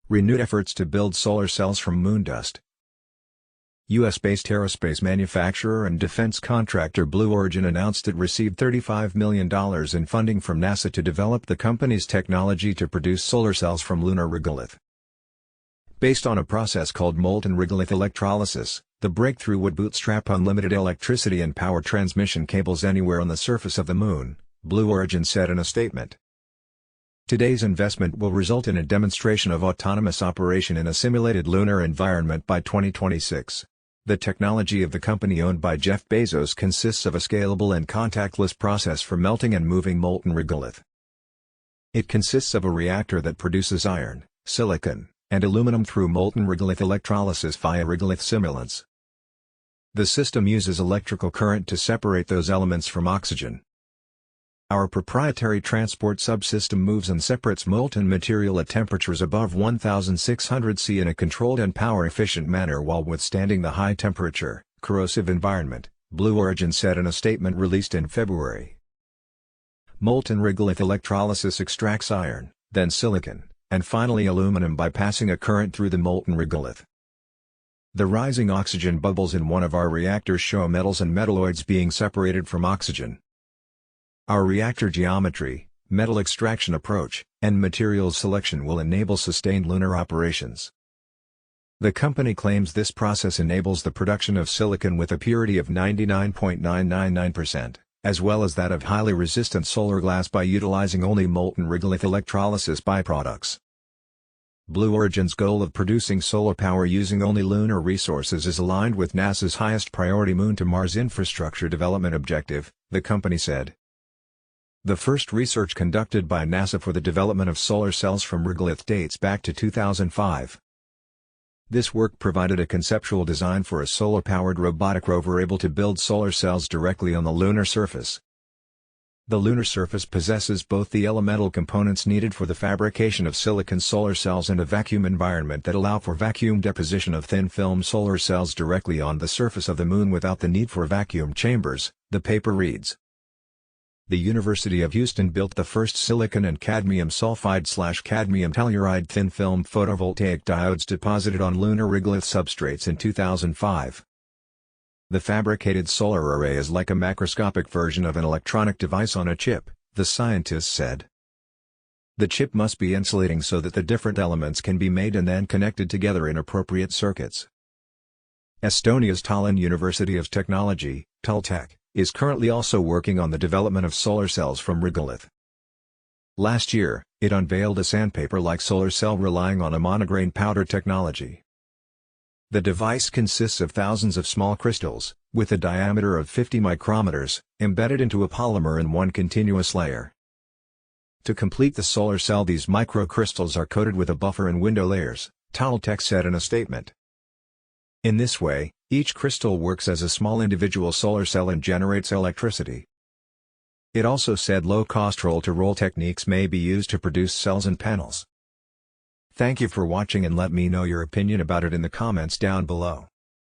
Renewed efforts to build solar cells from Moondust. U.S.-based aerospace manufacturer and defense contractor Blue Origin announced it received $35 million in funding from NASA to develop the company's technology to produce solar cells from lunar regolith. Based on a process called molten regolith electrolysis, the breakthrough would bootstrap unlimited electricity and power transmission cables anywhere on the surface of the Moon, Blue Origin said in a statement. Today's investment will result in a demonstration of autonomous operation in a simulated lunar environment by 2026. The technology of the company owned by Jeff Bezos consists of a scalable and contactless process for melting and moving molten regolith. It consists of a reactor that produces iron, silicon, and aluminum through molten regolith electrolysis via regolith simulants. The system uses electrical current to separate those elements from oxygen. Our proprietary transport subsystem moves and separates molten material at temperatures above 1600 C in a controlled and power-efficient manner while withstanding the high-temperature, corrosive environment, Blue Origin said in a statement released in February. Molten regolith electrolysis extracts iron, then silicon, and finally aluminum by passing a current through the molten regolith. The rising oxygen bubbles in one of our reactors show metals and metalloids being separated from oxygen. Our reactor geometry, metal extraction approach, and materials selection will enable sustained lunar operations. The company claims this process enables the production of silicon with a purity of 99.999%, as well as that of highly resistant solar glass by utilizing only molten regolith electrolysis byproducts. Blue Origin's goal of producing solar power using only lunar resources is aligned with NASA's highest priority Moon-to-Mars infrastructure development objective, the company said. The first research conducted by NASA for the development of solar cells from regolith dates back to 2005. This work provided a conceptual design for a solar-powered robotic rover able to build solar cells directly on the lunar surface. The lunar surface possesses both the elemental components needed for the fabrication of silicon solar cells and a vacuum environment that allow for vacuum deposition of thin-film solar cells directly on the surface of the Moon without the need for vacuum chambers, the paper reads. The University of Houston built the first silicon and cadmium sulfide/cadmium telluride thin-film photovoltaic diodes deposited on lunar regolith substrates in 2005. The fabricated solar array is like a macroscopic version of an electronic device on a chip, the scientists said. The chip must be insulating so that the different elements can be made and then connected together in appropriate circuits. Estonia's Tallinn University of Technology, TalTech, is currently also working on the development of solar cells from regolith. Last year, it unveiled a sandpaper-like solar cell relying on a monograin powder technology. The device consists of thousands of small crystals, with a diameter of 50 micrometers, embedded into a polymer in one continuous layer. To complete the solar cell, these microcrystals are coated with a buffer and window layers, TalTech said in a statement. In this way, each crystal works as a small individual solar cell and generates electricity. It also said low-cost roll-to-roll techniques may be used to produce cells and panels. Thank you for watching and let me know your opinion about it in the comments down below.